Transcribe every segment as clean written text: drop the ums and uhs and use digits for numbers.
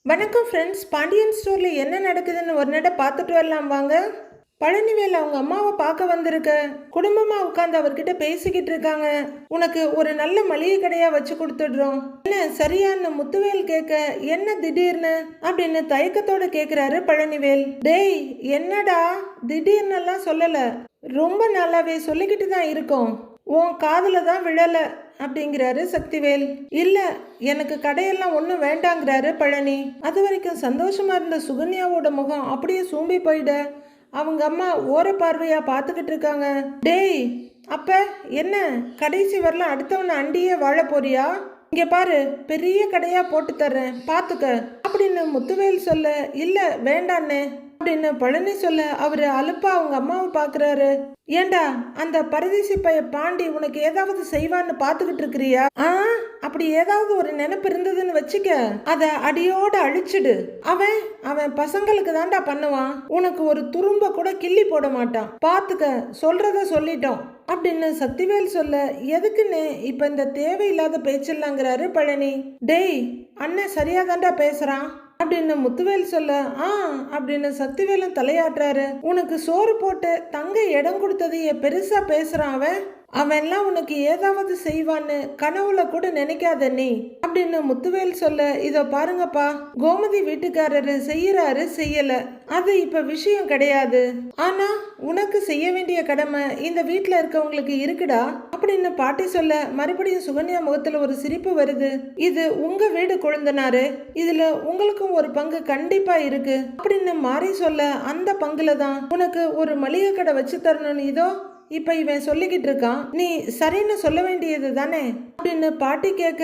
வணக்கம் ஃப்ரெண்ட்ஸ். பாண்டியன் ஸ்டோரில் என்ன நடக்குதுன்னு ஒரு நட பார்த்துட்டு வரலாம் வாங்க. பழனிவேல் அவங்க அம்மாவை பார்க்க வந்திருக்க. குடும்பமாக உட்காந்து அவர்கிட்ட பேசிக்கிட்டு இருக்காங்க. உனக்கு ஒரு நல்ல மளிகை கடையாக வச்சு கொடுத்துடுறோம் என்ன சரியான்னு முத்துவேல் கேட்க, என்ன திடீர்னு அப்படின்னு தயக்கத்தோடு கேட்குறாரு பழனிவேல். டேய் என்னடா திடீர்னெல்லாம் சொல்லலை, ரொம்ப நல்லாவே சொல்லிக்கிட்டு தான் இருக்கோம், உன் காதில் தான் விழலை அப்படிங்கிறாரு சக்திவேல். இல்ல எனக்கு கடையெல்லாம் ஒன்றும் வேண்டாங்கிறாரு பழனி. அது வரைக்கும் சந்தோஷமா இருந்த சுகன்யாவோட முகம் அப்படியே சூம்பி போயிட அவங்க அம்மா ஓர பார்வையா பார்த்துக்கிட்டு இருக்காங்க. டேய் அப்ப என்ன கடைசி வரலாம் அடுத்தவனை அண்டியே வாழ போறியா? இங்க பாரு பெரிய கடையா போட்டு தர்றேன் பாத்துக்க அப்படின்னு முத்துவேல் சொல்ல, இல்ல வேண்டான்னு அப்படின்னு பழனி சொல்ல அவரு அலுப்பா அவங்க அம்மாவை பாக்குறாரு. ஏண்டா அந்த பரதேசி பைய பாண்டி உனக்கு ஏதாவது செய்வான்னு பாத்துக்கிட்டு இருக்கிறியா? அப்படி ஏதாவது ஒரு நினைப்பு இருந்ததுன்னு வச்சுக்க, அத அடியோட அழிச்சிடு. அவன் அவன் பசங்களுக்கு தாண்டா பண்ணுவான், உனக்கு ஒரு துரும்ப கூட கிள்ளி போட மாட்டான் பாத்துக்க, சொல்றத சொல்லிட்டோம் அப்படின்னு சக்திவேல் சொல்ல, எதுக்குன்னு இப்ப இந்த தேவையில்லாத பேச்சிடலாங்கிறாரு பழனி. டேய் அண்ணன் சரியாதாண்டா பேசுறான் அப்படின்னு முத்துவேல் சொல்ல, அப்படின்னு சக்திவேலும் தலையாட்டுறாரு. உனக்கு சோறு போட்டு தங்க இடம் கொடுத்ததையே பெருசா பேசுறான் அவன். அவன்லாம் உனக்கு ஏதாவது செய்வான்னு கனவுல கூட நினைக்காத நீ அப்படின்னு முத்துவேல் சொல்ல, இதோ பாருங்கப்பா, கோமதி வீட்டுக்காரரு செய்யறாரு செய்யல அது இப்ப விஷயம் கிடையாது. ஆனா உனக்கு செய்ய வேண்டிய கடமை இந்த வீட்டுல இருக்கவங்களுக்கு இருக்குடா அப்படின்னு பாட்டி சொல்ல, மறுபடியும் சுகன்யா முகத்துல ஒரு சிரிப்பு வருது. இது உங்க வீடு கொழுந்தனாரு, இதுல உங்களுக்கும் ஒரு பங்கு கண்டிப்பா இருக்கு அப்படின்னு மாறி சொல்ல, அந்த பங்குல தான் உனக்கு ஒரு மளிகை கடை வச்சு தரணும்னு இதோ இப்ப இவன் சொல்லிக்கிட்டு இருக்கான், நீ சரின்னு சொல்ல வேண்டியது தானே அப்படின்னு பாட்டி கேட்க,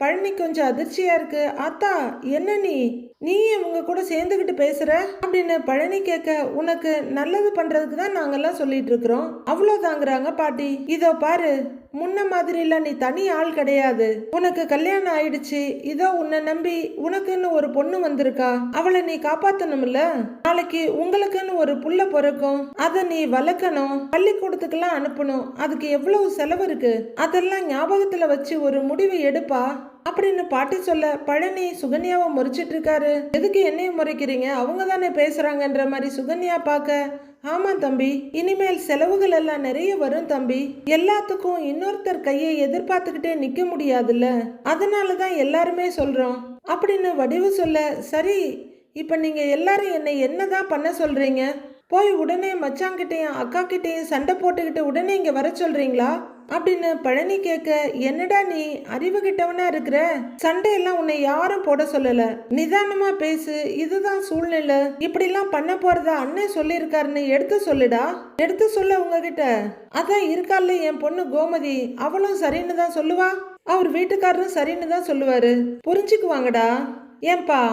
பழனி கொஞ்சம் அதிர்ச்சியா இருக்கு. ஆத்தா என்ன நீ உங்க கூட சேர்ந்துக்கிட்டு பேசுற அப்படின்னு பழனி கேட்க, உனக்கு நல்லது பண்றதுக்கு தான் நாங்கெல்லாம் சொல்லிட்டு இருக்கிறோம் அவ்வளோதாங்கிறாங்க பாட்டி. இதோ பாரு, முன்ன மாதிரி இல்ல, நீ தனி ஆள் கிடையாது, உனக்கு கல்யாணம் ஆயிடுச்சு, இதோ உன்னை நம்பி உனக்குன்னு ஒரு பொண்ணு வந்திருக்கா, அவளை நீ காப்பாத்தணும்ல, நாளைக்கு உங்களுக்குன்னு ஒரு புள்ள பிறக்கும், அதை நீ வளர்க்கணும், பள்ளிக்கூடத்துக்கெல்லாம் அனுப்பணும், அதுக்கு எவ்வளவு செலவு இருக்கு, அதெல்லாம் ஞாபகத்துல வச்சு ஒரு முடிவை எடுப்பா அப்படின்னு பாட்டி சொல்ல, பழனி சுகன்யாவை முறைச்சிட்டு இருக்காரு. எதுக்கு என்னையும் முறைக்கிறீங்க, அவங்க தானே பேசுறாங்கன்ற மாதிரி சுகன்யா பார்க்க, ஆமா தம்பி, இனிமேல் செலவுகள் எல்லாம் நிறைய வரும் தம்பி, எல்லாத்துக்கும் இன்னொருத்தர் கையை எதிர்பார்த்துக்கிட்டே நிக்க முடியாதுல்ல, அதனாலதான் எல்லாருமே சொல்றோம் அப்படின்னு வடிவு சொல்ல, சரி இப்ப நீங்க எல்லாரும் என்னை என்னதான் பண்ண சொல்றீங்க, போய் உடனே மச்சாங்கிட்டையும் அக்கா கிட்டையும் சண்டை போட்டுக்கிட்டு உடனே இங்க வர சொல்றீங்களா அப்படின்னு பழனி கேட்க, என்னடா நீ அறிவு கிட்டவனா இருக்கிற, சண்டையெல்லாம் உன்னை யாரும் போட சொல்லல, நிதானமா பேசு, இதுதான் சூழ்நிலை, இப்படி எல்லாம் பண்ண போறதா அண்ணன் சொல்லியிருக்காருன்னு எடுத்து சொல்லுடா, எடுத்து சொல்ல உங்ககிட்ட. அதான் இருக்கால என் பொண்ணு கோமதி, அவளும் சரின்னு தான் சொல்லுவா, அவர் வீட்டுக்காரரும் சரின்னு தான் சொல்லுவாரு, புரிஞ்சுக்குவாங்கடா. ஏன்பா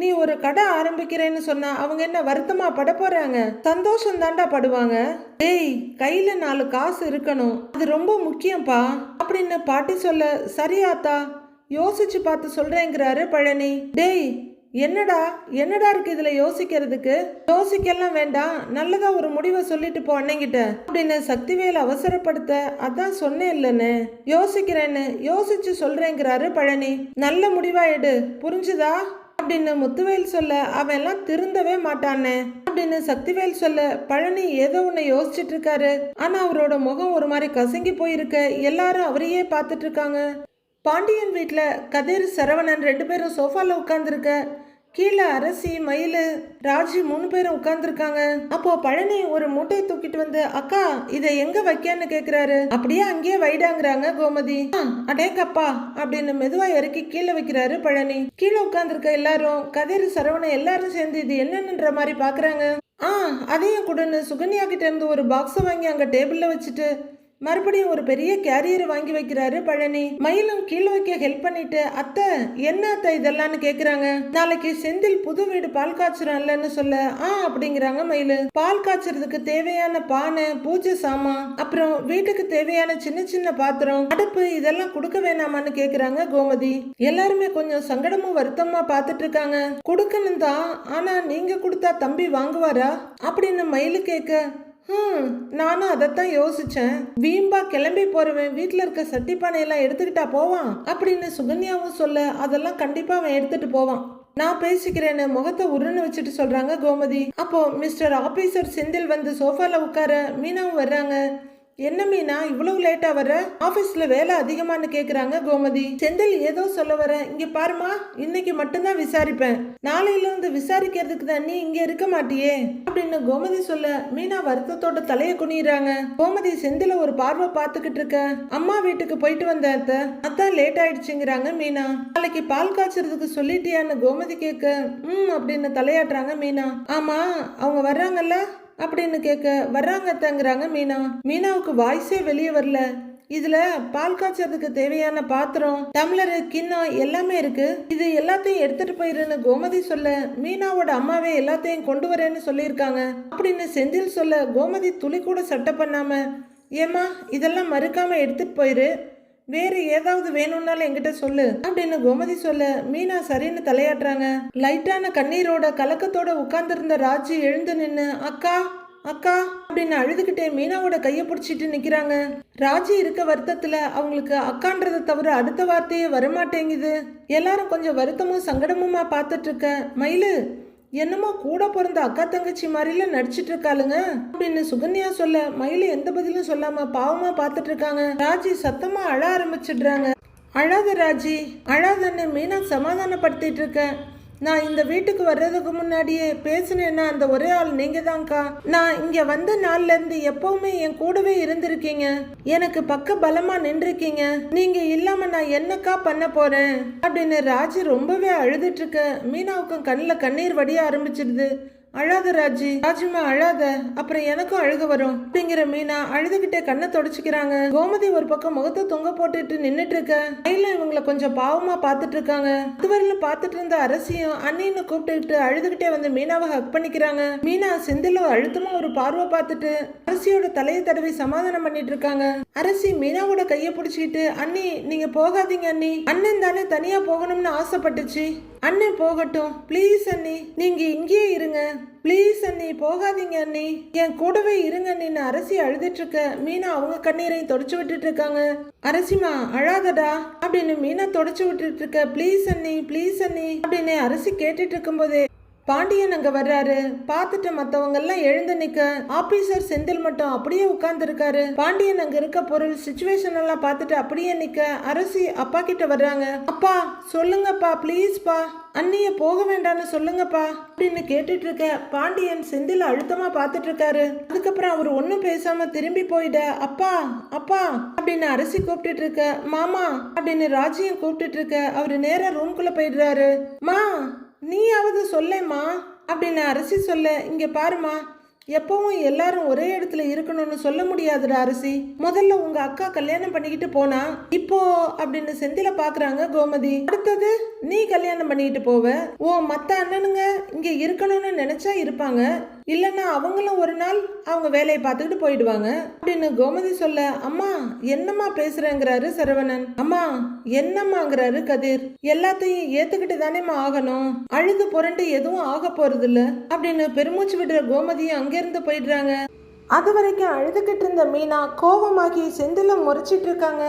நீ ஒரு கடை ஆரம்பிக்கிறேன்னு சொன்னா அவங்க என்ன வருத்தமா பட போறாங்க, சந்தோஷம் தாண்டா படுவாங்க. டேய் கையில 4 காசு இருக்கணும், அது ரொம்ப முக்கியம்ப்பா அப்படின்னு பாட்டி சொல்ல, சரியாத்தா யோசிச்சு பார்த்து சொல்றேங்கிறாரு பழனி. டேய் என்னடா என்னடா இருக்கு இதுல யோசிக்கிறதுக்கு, யோசிக்கலாம் வேண்டாம், நல்லதா ஒரு முடிவை சொல்லிட்டு போ அண்ணங்கிட்ட அப்படின்னு சக்திவேல் அவசரப்படுத்த, அதான் சொன்னேன் இல்லன்னு யோசிக்கிறேன்னு, யோசிச்சு சொல்றேங்கிறாரு பழனி. நல்ல முடிவா எடு, புரிஞ்சுதா அப்படின்னு முத்துவேல் சொல்ல, அவன் எல்லாம் திருந்தவே மாட்டானே அப்படின்னு சக்திவேல் சொல்ல, பழனி ஏதோ ஒன்னு யோசிச்சுட்டு இருக்காரு. ஆனா அவரோட முகம் ஒரு மாதிரி கசங்கி போயிருக்க, எல்லாரும் அவரையே பார்த்துட்டு இருக்காங்க. பாண்டியன் வீட்டுல கதிர் சரவணன் 2 பேரும் சோஃபால உட்கார்ந்துருக்க, கீழே அரசி மயிலு ராஜி 3 பேரும் உட்கார்ந்துருக்காங்க. அப்போ பழனி ஒரு மூட்டையை தூக்கிட்டு வந்து, அக்கா இதை எங்க வைக்கன்னு கேக்குறாரு. அப்படியே அங்கேயே வைடாங்கிறாங்க கோமதி. அடேங்கப்பா அப்படின்னு மெதுவா இறக்கி கீழே வைக்கிறாரு பழனி. கீழே உட்கார்ந்துருக்க எல்லாரும் கதிர் சரவணன் எல்லாரும் சேர்ந்து இது என்னன்னுன்ற மாதிரி பாக்குறாங்க. அதையும் கொடுன்னு சுகன்யா கிட்ட இருந்து ஒரு பாக்ஸை வாங்கி அங்க டேபிள்ல வச்சுட்டு மறுபடியும் ஒரு பெரிய கேரியரை வாங்கி வைக்கிறாரு பழனி. மயிலும் கீழே வைக்க ஹெல்ப் பண்ணிட்டு, அத்தை என்ன அத்தை இதெல்லாம்னு கேக்குறாங்க. நாளைக்கு செந்தில் புது வீடு பால் காய்ச்சறான்லன்னு சொல்ல, அப்படிங்கிறாங்க மயிலு. பால் காய்ச்சறதுக்கு தேவையான பானை, பூஜை சாமான், அப்புறம் வீட்டுக்கு தேவையான சின்ன சின்ன பாத்திரம், அடுப்பு இதெல்லாம் கொடுக்க வேணாமான்னு கேக்குறாங்க கோமதி. எல்லாருமே கொஞ்சம் சங்கடமும் வருத்தமா பாத்துட்டு இருக்காங்க. கொடுக்கணும் தான், ஆனா நீங்க கொடுத்தா தம்பி வாங்குவாரா அப்படின்னு மயிலு கேட்க, நானும் அதைத்தான் யோசிச்சேன், வீம்பா கிளம்பி போறவன் வீட்டுல இருக்க சட்டி பானையெல்லாம் எடுத்துக்கிட்டா போவான் அப்படின்னு சுகன்யாவும் சொல்ல, அதெல்லாம் கண்டிப்பா அவன் எடுத்துட்டு போவான். நான் பேசிக்கிறேன்னு முகத்தை உருன்னு வச்சுட்டு சொல்றாங்க கோமதி. அப்போ மிஸ்டர் ஆபீசர் செந்தில் வந்து சோஃபால உட்கார மீனாவும் வர்றாங்க. என்ன மீனா இவ்வளவு லேட்டா வர? ஆபீஸ்ல வேலை அதிகமானு கேக்குறாங்க கோமதி. செந்தில் ஏதோ சொல்ல வர, இங்க பாருமா, இன்னைக்கு மட்டும்தான் விசாரிப்பேன், நாளையில இருந்து விசாரிக்கிறதுக்கு தான் நீ இங்க இருக்க மாட்டியே அப்படின்னு கோமதி சொல்ல மீனா வருத்தத்தோட தலைய குனிறாங்க. கோமதி செந்தில ஒரு பார்வை பார்த்துக்கிட்டு இருக்க. அம்மா வீட்டுக்கு போயிட்டு வந்த அதான் லேட் ஆயிடுச்சுங்கிறாங்க மீனா. நாளைக்கு பால் காய்ச்சறதுக்கு சொல்லிட்டியான்னு கோமதி கேட்க அப்படின்னு தலையாட்டுறாங்க மீனா. ஆமா அவங்க வர்றாங்கல்ல அப்படின்னு கேட்க வர்றாங்கங்கிறாங்க மீனா. மீனாவுக்கு வாய்ஸே வெளியே வரல. இதுல பால் காய்ச்சறதுக்கு தேவையான பாத்திரம், டம்ளரு, கிண்ணம் எல்லாமே இருக்கு, இது எல்லாத்தையும் எடுத்துட்டு போயிருன்னு கோமதி சொல்ல மீனாவோட அம்மாவே எல்லாத்தையும் கொண்டு வரேன்னு சொல்லியிருக்காங்க அப்படின்னு செந்தில் சொல்ல கோமதி துளி கூட சட்டை பண்ணாம, ஏமா இதெல்லாம் மறுக்காம எடுத்துட்டு போயிரு, வேற ஏதாவது வேணும்னாலும் என்கிட்ட சொல்லு அப்படின்னு கோமதி சொல்ல மீனா சரின்னு தலையாட்டுறாங்க. லைட்டான கண்ணீரோட கலக்கத்தோட உட்கார்ந்துருந்த ராஜி எழுந்து நின்னு அக்கா அக்கா அப்படின்னு அழுதுகிட்டே மீனாவோட கைய பிடிச்சிட்டு நிக்கிறாங்க. ராஜி இருக்க வருத்தத்துல அவங்களுக்கு அக்கான்றதை தவிர அடுத்த வார்த்தையே வரமாட்டேங்குது. எல்லாரும் கொஞ்சம் வருத்தமும் சங்கடமுமா பார்த்துட்டு இருக்க மயிலு என்னமோ கூட பிறந்த அக்கா தங்கச்சி மாதிரில நடிச்சிட்டு இருக்காளுங்க அப்படின்னு சுகன்யா சொல்ல மயிலு எந்த பதிலும் சொல்லாம பாவமா பார்த்துட்டு இருக்காங்க. ராஜி சத்தமா அழ ஆரம்பிச்சிடுறாங்க. அழாத ராஜி அழாதன்னு மீனா சமாதானப்படுத்திட்டு இருக்க. நான் இந்த வீட்டுக்கு வர்றதுக்கு முன்னாடியே பேசினேன்னா அந்த ஒரே ஆள் நீங்க தான்க்கா. நான் இங்க வந்த நாள்ல இருந்து எப்பவுமே என் கூடவே இருந்திருக்கீங்க, எனக்கு பக்க பலமா நின்றுருக்கீங்க, நீங்க இல்லாம நான் என்னக்கா பண்ண போறேன் அப்படின்னு ராஜி ரொம்பவே அழுதுட்டு இருக்க. மீனாவுக்கும் கண்ணில் கண்ணீர் வடிய ஆரம்பிச்சிடுது. அழாத ராஜி, ராஜிமா அழாத, அப்புறம் எனக்கும் அழுக வரும் அப்படிங்கிற மீனா அழுதுகிட்டே கண்ணை தொடச்சிக்கிறாங்க. கோமதி ஒரு பக்கம் முகத்தை தொங்க போட்டுட்டு நின்னுட்டு இருக்க. கையில இவங்களை கொஞ்சம் பாவமா பாத்துட்டு இருக்காங்க. இதுவரையில பாத்துட்டு இருந்த அரசியும் அண்ணின்னு கூப்பிட்டுக்கிட்டு அழுதுகிட்டே வந்து மீனாவை ஹக் பண்ணிக்கிறாங்க. மீனா செந்தில அழுத்தமா ஒரு பார்வை பார்த்துட்டு அரசியோட தலையை தடவி சமாதானம் பண்ணிட்டு இருக்காங்க. அரசி மீனாவோட கையை பிடிச்சிக்கிட்டு, அண்ணி நீங்க போகாதீங்க அண்ணி, அண்ணன் தானே தனியா போகணும்னு ஆசைப்பட்டுச்சு, அண்ணன் போகட்டும் ப்ளீஸ் அண்ணி, நீங்க இங்கேயே இருங்க ப்ளீஸ் அண்ணி, போகாதீங்க அண்ணி, என் கூடவே இருங்க அண்ணின்னு அரசி அழுதுட்டு இருக்க. மீனா அவங்க கண்ணீரையும் தொடச்சு விட்டுட்டு இருக்காங்க. அரசிமா அழாதடா அப்படின்னு மீனா தொடச்சு விட்டுட்டு இருக்க. ப்ளீஸ் அண்ணி ப்ளீஸ் அண்ணி அப்படின்னு அரசி கேட்டுட்டு இருக்கும் போதே பாண்டியன் அங்க வர்றாரு. பார்த்துட்டு மத்தவங்க எல்லாம் எழுந்து நிக்க ஆபீசர் செந்தில் மட்டும் அப்படியே உட்கார்ந்து இருக்காரு. பாண்டியன் அங்க இருக்க பொருள் சிச்சுவேஷன் எல்லாம் பார்த்துட்டு அப்படியே நிக்க அரசி அப்பா கிட்ட வர்றாங்க. அப்பா சொல்லுங்கப்பா ப்ளீஸ்ப்பா, அண்ணிய போக வேண்டான்னு சொல்லுங்கப்பா அப்படின்னு கேட்டுட்டு இருக்க. பாண்டியன் செந்தில் அழுத்தமா பார்த்துட்டு இருக்காரு. அதுக்கப்புறம் அவர் ஒன்னும் பேசாம திரும்பி போயிட அப்பா அப்பா அப்படின்னு அரசி கூப்பிட்டுட்டு இருக்க. மாமா அப்படின்னு ராஜியும் கூப்பிட்டுட்டு இருக்க. அவரு நேரா ரூம்குள்ள போயிடுறாரு. மா நீயாவது சொல்லேம்மா அப்படின்னு அரசி சொல்ல, இங்க பாருமா, எப்பவும் எல்லாரும் ஒரே இடத்துல இருக்கணும்னு சொல்ல முடியாதுடா அரசி, முதல்ல உங்க அக்கா கல்யாணம் பண்ணிக்கிட்டு போனா இப்போ அப்படின்னு செந்தில பாக்குறாங்க கோமதி. அடுத்தது நீ கல்யாணம் பண்ணிக்கிட்டு போவ, ஓ மத்த அண்ணனுங்க இங்க இருக்கணும்னு நினைச்சா இருப்பாங்க, இல்லைன்னா அவங்களும் ஒரு நாள் அவங்க வேலையை பார்த்துக்கிட்டு போயிடுவாங்க அப்படின்னு கோமதி சொல்ல, அம்மா என்னம்மா பேசுறேங்கிறாரு சரவணன். அம்மா என்னம்மாங்கிறாரு கதிர். எல்லாத்தையும் ஏத்துக்கிட்டு தானேம்மா ஆகணும், அழுது புரண்டு எதுவும் ஆக போறது இல்ல அப்படின்னு பெருமூச்சு விடுற கோமதியும் அங்கிருந்து போயிடுறாங்க. அது வரைக்கும் அழுதுகிட்டு இருந்த மீனா கோபமாகி செந்தில முறைச்சிட்டு இருக்காங்க.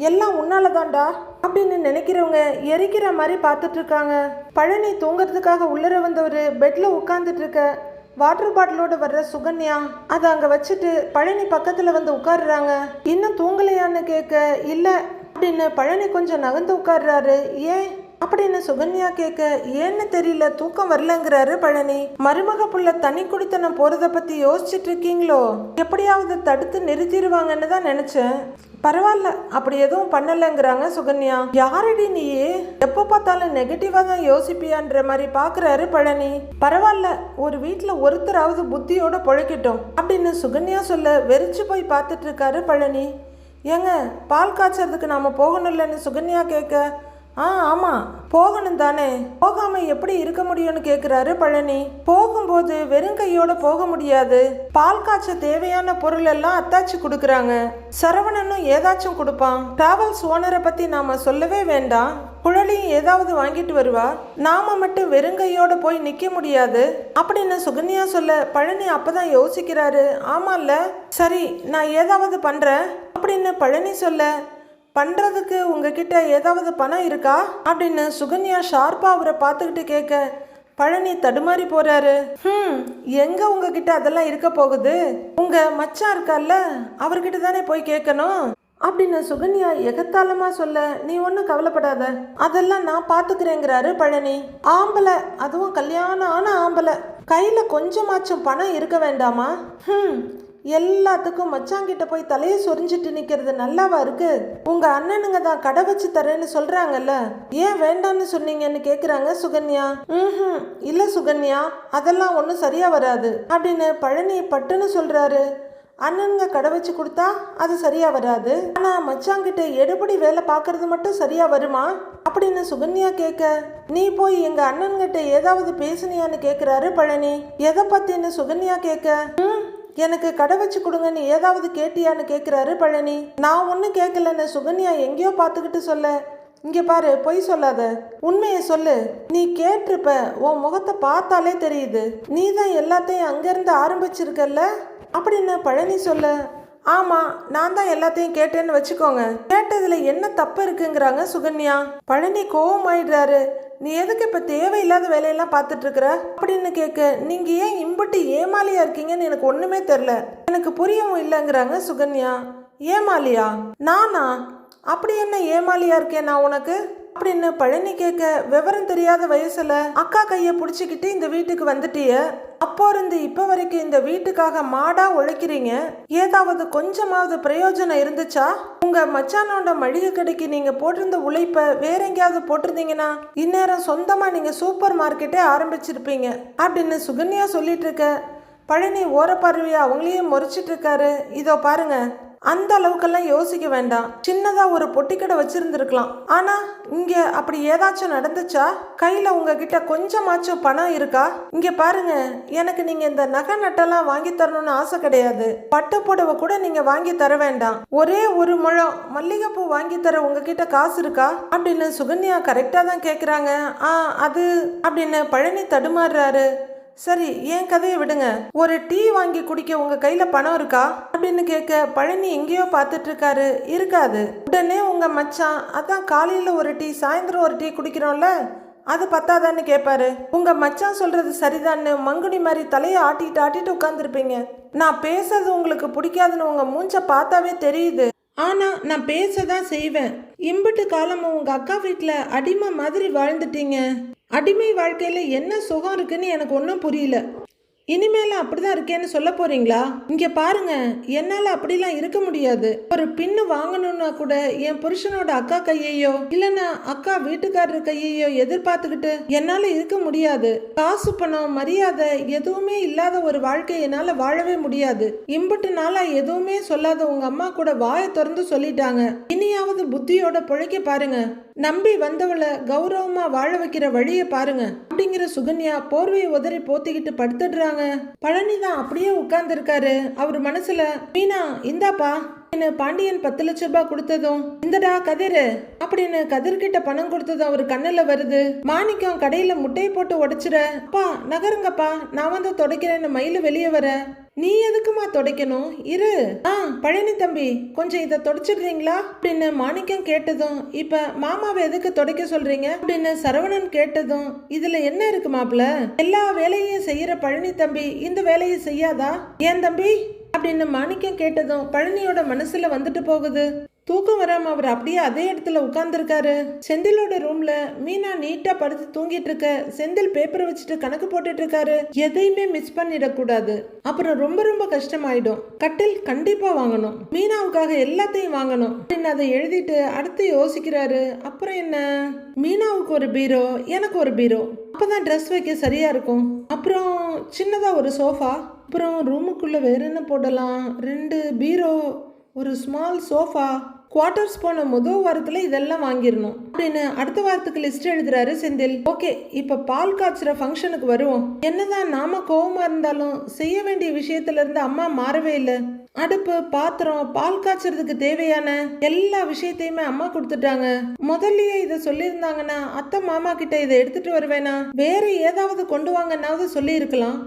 எல்லாம் உன்னாலதான்டா அப்படின்னு நினைக்கிறவங்க எரிக்கிற மாதிரி பார்த்துட்டு இருக்காங்க. பழனி தூங்குறதுக்காக உள்ளர வந்தவர் பெட்ல உட்கார்ந்துட்டு இருக்க. வாட்டர் பாட்டிலோட வர்ற சுகன்யா அதை அங்க வச்சுட்டு பழனி பக்கத்துல வந்து உட்காடுறாங்க. இன்னும் தூங்கலையான்னு கேட்க, இல்ல அப்படின்னு பழனி கொஞ்சம் நகர்ந்து உட்காடுறாரு. ஏன் அப்படின்னு சுகன்யா கேட்க, ஏன்னு தெரியல தூக்கம் வரலங்கிறாரு பழனி. மருமக புள்ள தனி குடித்தனம் போறத பத்தி யோசிச்சுட்டு இருக்கீங்களோ, எப்படியாவது தடுத்து நிறுத்திடுவாங்கன்னு தான் நினைச்சேன், பரவாயில்ல அப்படி எதுவும் பண்ணலங்கிறாங்க சுகன்யா. யாரடி நீயே, எப்போ பார்த்தாலும் நெகட்டிவா தான் யோசிப்பியான்ற மாதிரி பாக்குறாரு பழனி. பரவாயில்ல ஒரு வீட்டுல ஒருத்தராவது புத்தியோட பொழைக்கட்டும் அப்படின்னு சுகன்யா சொல்ல வெறிச்சு போய் பார்த்துட்டு இருக்காரு பழனி. ஏங்க பால் காய்ச்சறதுக்கு நாம போகணும்லன்னு சுகன்யா கேட்க, ஆமா போகணும் தானே, போகாம எப்படி இருக்க முடியும்னு கேக்குறாரு பழனி. போகும்போது வெறுங்கையோட போக முடியாது, பால் காய்ச்ச தேவையான பொருள் எல்லாம் அத்தாச்சி கொடுக்கறாங்க, சரவணனும் ஏதாச்சும் கொடுப்பான், டிராவல்ஸ் ஓனரை பத்தி நாம சொல்லவே வேண்டாம், குழலியும் ஏதாவது வாங்கிட்டு வருவா, நாம மட்டும் வெறுங்கையோட போய் நிக்க முடியாது அப்படின்னு சுகன்யா சொல்ல பழனி அப்பதான் யோசிக்கிறாரு. ஆமால்ல, சரி நான் ஏதாவது பண்றேன் அப்படின்னு பழனி சொல்ல, பண்றதுக்கு உங்ககிட்ட ஏதாவது பணம் இருக்கா அப்படின்னு சுகன்யா ஷார்ப்பா அவரை பார்த்துக்கிட்டு கேட்க பழனி தடுமாறி போறாரு. எங்க உங்ககிட்ட அதெல்லாம் இருக்க போகுது? உங்க மச்சான் இருக்கார்ல, அவர்கிட்ட தானே போய் கேட்கணும் அப்படின்னு சுகன்யா எகத்தாளமா சொல்ல, நீ ஒன்றும் கவலைப்படாத, அதெல்லாம் நான் பார்த்துக்கிறேங்கிறாரு பழனி. ஆம்பளை, அதுவும் கல்யாணம் ஆன ஆம்பளை, கையில கொஞ்சமாச்சும் பணம் இருக்க வேண்டாமா? எல்லாத்துக்கும் மச்சாங்கிட்ட போய் தலையை சொரிஞ்சிட்டு நிக்கிறது நல்லாவா இருக்கு? உங்க அண்ணனுங்க தான் கடை வச்சு தரேன்னு சொல்றாங்கல்ல, ஏன் வேண்டான்னு சொன்னீங்கன்னு கேக்குறாங்க சுகன்யா. இல்ல சுகன்யா, அதெல்லாம் ஒன்றும் சரியா வராது அப்படின்னு பழனி பட்டுன்னு சொல்றாரு. அண்ணனுங்க கடை வச்சு கொடுத்தா அது சரியா வராது, ஆனா மச்சாங்கிட்ட எடுபடி வேலை பார்க்கறது மட்டும் சரியா வருமா அப்படின்னு சுகன்யா கேட்க, நீ போய் எங்க அண்ணன்கிட்ட ஏதாவது பேசுனியான்னு கேக்குறாரு பழனி. எதை பத்தின்னு சுகன்யா கேட்க, எனக்கு கடை வச்சு கொடுங்கன்னு ஏதாவது கேட்டியான்னு கேட்குறாரு பழனி. நான் ஒன்றும் கேட்கலன்னு சுகன்யா எங்கேயோ பார்த்துக்கிட்டு சொல்ல, இங்கே பாரு, பொய் சொல்லாத, உண்மையை சொல்லு, நீ கேட்டிருப்ப, உன் முகத்தை பார்த்தாலே தெரியுது, நீ தான் எல்லாத்தையும் அங்கேருந்து ஆரம்பிச்சிருக்கல்ல அப்படின்னு பழனி சொல்ல, ஆமாம், நான் தான் எல்லாத்தையும் கேட்டேன்னு வச்சுக்கோங்க, கேட்டதுல என்ன தப்பு இருக்குங்கிறாங்க சுகன்யா. பழனி கோவமாயிடுறாரு. நீ எதுக்கு இப்போ தேவையில்லாத வேலையெல்லாம் பார்த்துட்டு இருக்கிற அப்படின்னு கேட்க, நீங்கள் ஏன் இம்புட்டு ஏமாலியா இருக்கீங்கன்னு எனக்கு ஒன்றுமே தெரில, எனக்கு புரியவும் இல்லைங்கிறாங்க சுகன்யா. ஏமாலியா? நானா? அப்படி என்ன ஏமாலியா இருக்கேன் நான் உனக்கு அப்படின்னு பழனி கேட்க, விவரம் தெரியாத வயசுல அக்கா கையை பிடிச்சிக்கிட்டு இந்த வீட்டுக்கு வந்துட்டிய, அப்போ இருந்து இப்போ வரைக்கும் இந்த வீட்டுக்காக மாடா உழைக்கிறீங்க, ஏதாவது கொஞ்சமாவது பிரயோஜனம் இருந்துச்சா? உங்க மச்சானோட மளிகை கடைக்கு நீங்க போட்டிருந்த உழைப்ப வேற எங்கேயாவது போட்டிருந்தீங்கன்னா இந்நேரம் சொந்தமா நீங்க சூப்பர் மார்க்கெட்டே ஆரம்பிச்சிருப்பீங்க அப்படின்னு சுகன்யா சொல்லிட்டு இருக்க, பழனி ஓரப்பார்வையா அவங்களையே முறைச்சிட்டு இருக்காரு. இதோ பாருங்க, அந்த அளவுக்கெல்லாம் யோசிக்க வேண்டாம், சின்னதா ஒரு பொட்டிக்கடை வச்சிருந்துருக்கலாம், ஆனா இங்க அப்படி ஏதாச்சும் நடந்துச்சா? கையில உங்ககிட்ட கொஞ்சமாச்சும் பணம் இருக்கா? இங்க பாருங்க, எனக்கு நீங்க இந்த நகை நட்டெல்லாம் வாங்கி தரணும்னு ஆசை கிடையாது, பட்டு புடவை கூட நீங்க வாங்கி தர வேண்டாம், ஒரே ஒரு முழம் மல்லிகைப்பூ வாங்கி தர உங்ககிட்ட காசு இருக்கா அப்படின்னு சுகன்யா கரெக்டா தான் கேக்குறாங்க. அது அப்படின்னு பழனி தடுமாறுறாரு. சரி, ஏன் கதையை விடுங்க, ஒரு டீ வாங்கி குடிக்க உங்க கையில பணம் இருக்கா அப்படின்னு கேட்க, பழனி எங்கேயோ பார்த்துட்டு இருக்காரு. இருக்காது. உடனே உங்க மச்சான், அதான் காலையில ஒரு டீ சாயந்தரம் ஒரு டீ குடிக்கிறோம்ல, அது பத்தாதான்னு கேட்பாரு. உங்க மச்சான் சொல்றது சரிதான்னு மங்குடி மாதிரி தலையை ஆட்டிட்டு உட்காந்துருப்பீங்க. நான் பேசுறது உங்களுக்கு பிடிக்காதுன்னு உங்க மூஞ்ச பார்த்தாவே தெரியுது, ஆனா நான் பேசதான் செய்வேன். இம்புட்டு காலமும் உங்க அக்கா வீட்டுல அடிமை மாதிரி வாழ்ந்துட்டீங்க, அடிமை வாழ்க்கையில என்ன சுகம் இருக்குன்னு எனக்கு ஒன்றும் புரியல. இனிமேல அப்படிதான் இருக்கேன்னு சொல்ல போறீங்களா? இங்க பாருங்க, என்னால அப்படிலாம் இருக்க முடியாது. ஒரு பின்னு வாங்கணும்னா கூட என் புருஷனோட அக்கா கையையோ இல்லைன்னா அக்கா வீட்டுக்காரர் கையையோ எதிர்பார்த்துக்கிட்டு என்னால இருக்க முடியாது. காசு பணம் மரியாதை எதுவுமே இல்லாத ஒரு வாழ்க்கை என்னால வாழவே முடியாது. இம்புட்டு நாளா எதுவுமே சொல்லாத உங்க அம்மா கூட வாயை திறந்து சொல்லிட்டாங்க. இனியாவது புத்தியோட பொழைக்க பாருங்க, நம்பி வந்தவளை கௌரவமா வாழ வைக்கிற வழியை பாருங்க அப்படிங்கிற சுகன்யா போர்வையை உதறி போத்திக்கிட்டு படுத்துடுறாங்க. பழனி தான் அப்படியே உட்கார்ந்து இருக்காரு. அவர் மனசுல, மீனா இந்தாப்பா பாண்டியன் 10 லட்சம் ரூபாய் கொடுத்ததும், இந்தடா கதிரு அப்படின்னு கதிர்கிட்ட பணம் கொடுத்ததும் அவர் கண்ணுல வருது. மாணிக்கம் கடையில முட்டையை போட்டு உடைச்சிட, அப்பா நகருங்கப்பா, நான் வந்து துடைக்கிறேன்னு மயில வெளியே வர, நீ எதுக்குமா துடைக்கணும், இரு, பழனி தம்பி கொஞ்சம் இதை துடைச்சிடுறீங்களா அப்படின்னு மாணிக்கம் கேட்டதும், இப்ப மாமாவை எதுக்கு துடைக்க சொல்றீங்க அப்படின்னு சரவணன் கேட்டதும், இதுல என்ன இருக்கு மாப்பிள்ள, எல்லா வேலையும் செய்யற பழனி தம்பி இந்த வேலையை செய்யாதா ஏன் தம்பி அப்படின்னு மாணிக்கம் கேட்டதும் பழனியோட மனசுல வந்துட்டு போகுது. தூக்கம் வராம அவர் அப்படியே அதே இடத்துல உட்கார்ந்துருக்காரு. செந்திலோட ரூம்ல மீனா நீட்டா படுத்து தூங்கிட்டு இருக்க, செந்தில் பேப்பரை வச்சுட்டு கணக்கு போட்டுட்டு இருக்காரு. எதையுமே மிஸ் பண்ணிடக்கூடாது, அப்புறம் ரொம்ப ரொம்ப கஷ்டமாயிடும். கட்டில் கண்டிப்பா வாங்கணும், மீனாவுக்காக எல்லாத்தையும் வாங்கணும் அப்படின்னு அதை எழுதிட்டு அடுத்து யோசிக்கிறாரு. அப்புறம் என்ன, மீனாவுக்கு ஒரு பீரோ, எனக்கு ஒரு பீரோ, அப்பதான் ட்ரெஸ் வைக்க சரியா இருக்கும். அப்புறம் சின்னதா ஒரு சோஃபா, அப்புறம் ரூமுக்குள்ள வேற என்ன போடலாம், 2 பீரோ, ஒரு ஸ்மால் சோஃபா. குவார்டர்ஸ் போன முதல் வாரத்துல இதெல்லாம் வாங்கிடணும் அப்படின்னு அடுத்த வாரத்துக்கு லிஸ்ட் எழுதுறாரு செந்தில். ஓகே, இப்ப பால் காய்ச்சுற ஃபங்க்ஷனுக்கு வருவோம். என்னதான் நாம கோவமா இருந்தாலும் செய்ய வேண்டிய விஷயத்துல இருந்து அம்மா மாறவே இல்லை. அடுப்பு, பாத்திரம், பால் காய்ச்சறதுக்கு தேவையான எல்லா விஷயத்தையுமே அம்மா கொடுத்துட்டாங்க. முதல்லயே இதை சொல்லியிருந்தாங்கன்னா அத்தை மாமா கிட்ட இதை எடுத்துட்டு வருவேனா, வேற ஏதாவது கொண்டு வாங்கன்னாவது சொல்லி இருக்கலாம்.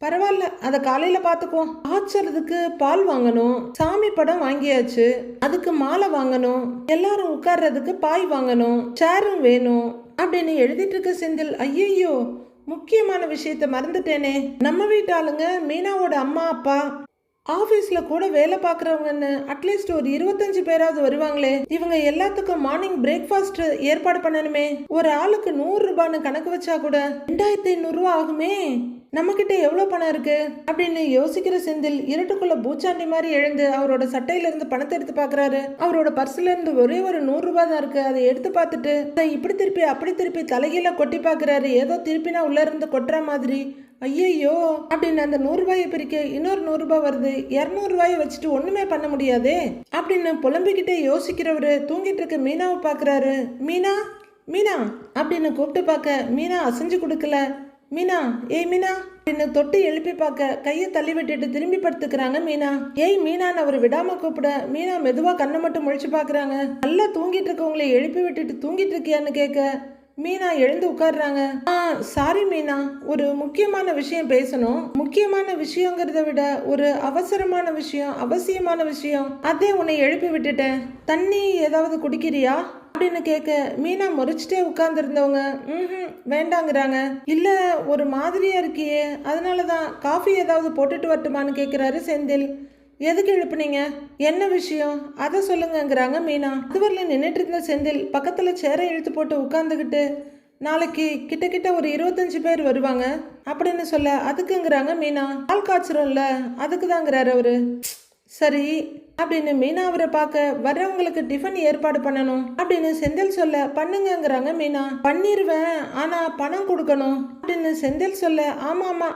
பரவாயில்ல, அத காலையில பாத்துக்குவோம். ஆச்சறதுக்கு பால் வாங்கணும், சாமி படம் வாங்கியாச்சு, அதுக்கு மாலை வாங்கணும், எல்லாரும் உட்கார்றதுக்கு பாய் வாங்கணும், சேரும் வேணும் அப்படின்னு எழுதிட்டு இருக்க செந்தில், ஐயோ முக்கியமான விஷயத்த மறந்துட்டேனே. நம்ம வீட்டு ஆளுங்க மீனாவோட அம்மா அப்பா ஆபீஸ்ல கூட வேலை பாக்குறவங்கன்னு அட்லீஸ்ட் ஒரு 25 பேராவது வருவாங்களே. இவங்க எல்லாத்துக்கும் மார்னிங் பிரேக்ஃபாஸ்ட் ஏற்பாடு பண்ணணுமே. ஒரு ஆளுக்கு 100 ரூபான்னு கணக்கு வச்சா கூட 2500 ரூபா ஆகுமே. நம்ம கிட்ட எவ்வளவு பணம் இருக்கு அப்படின்னு யோசிக்கிற செந்தில் இருட்டுக்குள்ள பூச்சாண்டி மாதிரி எழுந்து அவரோட சட்டையில இருந்து பணத்தை எடுத்து பாக்குறாரு. அவரோட பர்ஸ்ல இருந்து ஒரே ஒரு 100 ரூபாய் தான் இருக்கு. அதை எடுத்து பார்த்துட்டு இப்படி திருப்பி அப்படி திருப்பி தலைகீழ கொட்டி பாக்குறாரு. ஏதோ திருப்பினா உள்ள இருந்து கொட்டுற மாதிரி. ஐயோ அப்படின்னு அந்த 100 ரூபாயை பிரிக்க இன்னொரு 100 ரூபாய் வருது. 200 ரூபாயை வச்சுட்டு ஒண்ணுமே பண்ண முடியாதே அப்படின்னு புலம்பிக்கிட்டே யோசிக்கிறவரு தூங்கிட்டு இருக்க மீனாவை பாக்குறாரு. மீனா மீனா அப்படின்னு கூப்பிட்டு பார்க்க மீனா அசைஞ்சு கொடுக்கல. மீனா, ஏய் மீனா அப்படின்னு தொட்டு எழுப்பி பார்க்க கையை தள்ளி விட்டுட்டு திரும்பி படுத்துக்கிறாங்க மீனா. ஏய் மீனான்னு அவர் விடாம கூப்பிட மீனா மெதுவா கண்ணை மட்டும் முழிச்சு பாக்குறாங்க. நல்லா தூங்கிட்டு இருக்கவங்களை எழுப்பி விட்டுட்டு தூங்கிட்டு இருக்கியான்னு கேட்க மீனா எழுந்து உட்கார்றாங்க. சாரி மீனா, ஒரு முக்கியமான விஷயம் பேசணும். முக்கியமான விஷயங்கிறத விட ஒரு அவசரமான விஷயம், அவசியமான விஷயம். அதே உன்னை எழுப்பி விட்டுட்டேன். தண்ணி ஏதாவது குடிக்கிறியா அப்படின்னு கேட்க மீனா முறைச்சிட்டே உட்கார்ந்து இருந்தவங்க வேண்டாங்கிறாங்க. இல்ல ஒரு மாதிரியா இருக்கியே, அதனாலதான் காஃபி ஏதாவது போட்டுட்டு வரட்டுமான்னு கேட்கிறாரு செந்தில். எதுக்கு எழுப்புனீங்க, என்ன விஷயம், அதை சொல்லுங்கிறாங்க மீனா. அதுவரையில நின்றுட்டு இருந்த செந்தில் பக்கத்துல சேரை இழுத்து போட்டு உட்கார்ந்துக்கிட்டு நாளைக்கு கிட்ட ஒரு 25 பேர் வருவாங்க அப்படின்னு சொல்ல அதுக்குங்கிறாங்க மீனா. பால் காய்ச்சிரும்ல அதுக்குதாங்கிறாரு அவரு. சரி அப்படின்னு மீனா அவரை பார்க்க வர்றவங்களுக்கு டிஃபன் ஏற்பாடு பண்ணணும் அப்படின்னு செந்தில் சொல்ல பண்ணுங்கிறாங்க மீனா. பண்ணிருவேன், ஆனா பணம் கொடுக்கணும் அப்படின்னு செந்தில் சொல்ல ஆமா ஆமா,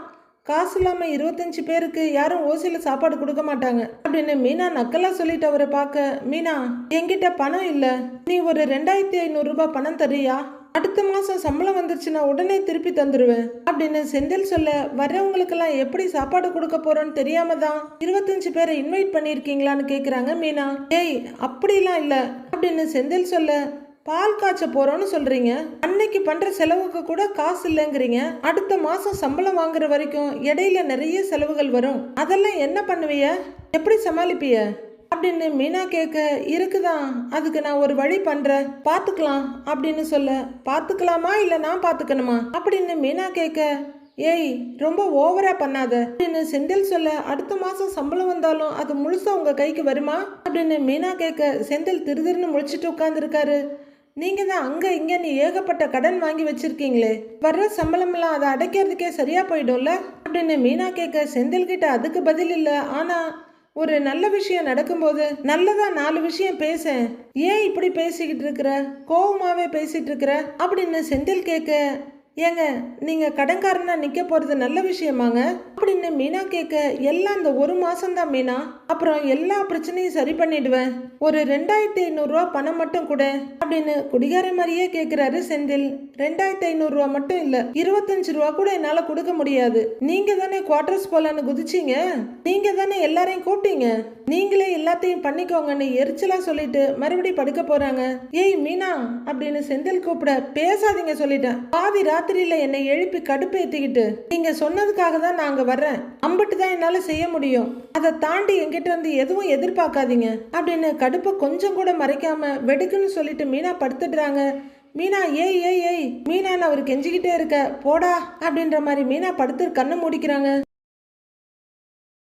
காசு இல்லாம 25 பேருக்கு யாரும் ஓசியில சாப்பாடு கொடுக்க மாட்டாங்க அப்படின்னு மீனா நக்கலா சொல்லிட்டு அவரை பார்க்க மீனா, என்கிட்ட பணம் இல்ல, நீ ஒரு 2500 ரூபாய் பணம் தரியா, அடுத்த மாசம் சம்பளம் வந்துருச்சுன்னா உடனே திருப்பி தந்துருவேன் அப்படின்னு செந்தில் சொல்ல வர்றவங்களுக்கெல்லாம் எப்படி சாப்பாடு கொடுக்க போறோன்னு தெரியாம தான் 25 பேரை இன்வைட் பண்ணிருக்கீங்களான்னு கேக்குறாங்க மீனா. ஏய் அப்படிலாம் இல்ல அப்படின்னு செந்தில் சொல்ல பால் காய்ச்ச போறோம்னு சொல்றீங்க, அன்னைக்கு பண்ற செலவுக்கு கூட காசு இல்லைங்கிறீங்க, அடுத்த மாசம் சம்பளம் வாங்குற வரைக்கும் இடையில நிறைய செலவுகள் வரும், அதெல்லாம் என்ன பண்ணுவிய, எப்படி சமாளிப்பிய அப்படின்னு மீனா கேட்க இருக்குதான், அதுக்கு நான் ஒரு வழி பண்றேன் பாத்துக்கலாம் அப்படின்னு சொல்ல பாத்துக்கலாமா இல்ல நான் பாத்துக்கணுமா அப்படின்னு மீனா கேட்க ஏய் ரொம்ப ஓவரா பண்ணாத அப்படின்னு செந்தில் சொல்ல அடுத்த மாசம் சம்பளம் வந்தாலும் அது முழுசா உங்க கைக்கு வருமா அப்படின்னு மீனா கேட்க செந்தில் திருதிருன்னு முழிச்சிட்டு உட்கார்ந்து இருக்காரு. நீங்க தான் அங்க இங்க நீ ஏகப்பட்ட கடன் வாங்கி வச்சிருக்கீங்களே, வர்ற சம்பளம் எல்லாம் அதை அடைக்கிறதுக்கே சரியா போயிடும்ல அப்படின்னு மீனா கேட்க செந்தில் கிட்ட அதுக்கு பதில் இல்ல. ஆனா ஒரு நல்ல விஷயம் நடக்கும்போது நல்லதா 4 விஷயம் பேச, ஏன் இப்படி பேசிக்கிட்டு இருக்கிற, கோவமாவே பேசிட்டு இருக்கிற அப்படின்னு செந்தில் கேட்க ஏங்க நீங்க கடன்காரனா நிக்க போறது நல்ல விஷயமாங்க அப்படின்னு மீனா கேட்க எல்லாம் இந்த ஒரு மாசம் தான் மீனா, அப்புறம் எல்லா பிரச்சனையும் சரி பண்ணிடுவேன், ஒரு 2500 ரூபா பணம் மட்டும் கூட அப்படின்னு குடிகார மாதிரியே கேக்குறாரு செந்தில். 2500 ரூபா மட்டும் இல்ல 25 ரூபா கூட என்னால கொடுக்க முடியாது, நீங்க தானே குவார்டர்ஸ் போலான்னு குதிச்சீங்க, நீங்க தானே எல்லாரையும் கூப்பிட்டீங்க, நீங்களே எல்லாத்தையும் பண்ணிக்கோங்கன்னு எரிச்சலா சொல்லிட்டு மறுபடியும் படுக்க போறாங்க. ஏய் மீனா அப்படின்னு செந்தில் கூப்பிட பேசாதீங்க சொல்லிட்டேன், பாதி ராத்திரியில என்னை எழுப்பி கடுப்பு ஏத்திக்கிட்டு நீங்க சொன்னதுக்காக தான் நாங்க வர்றேன், அம்பட்டு தான் என்னால செய்ய முடியும், அதை தாண்டி என்கிட்ட இருந்து எதுவும் எதிர்பார்க்காதீங்க அப்படின்னு கடுப்பை கொஞ்சம் கூட மறைக்காம வெடுக்குன்னு சொல்லிட்டு மீனா படுத்துடுறாங்க. மீனா ஏய் ஏய் ஏய் மீனான்னு அவர் கெஞ்சிக்கிட்டே இருக்க போடா அப்படின்ற மாதிரி மீனா படுத்து கண்ணை மூடிக்கிறாங்க.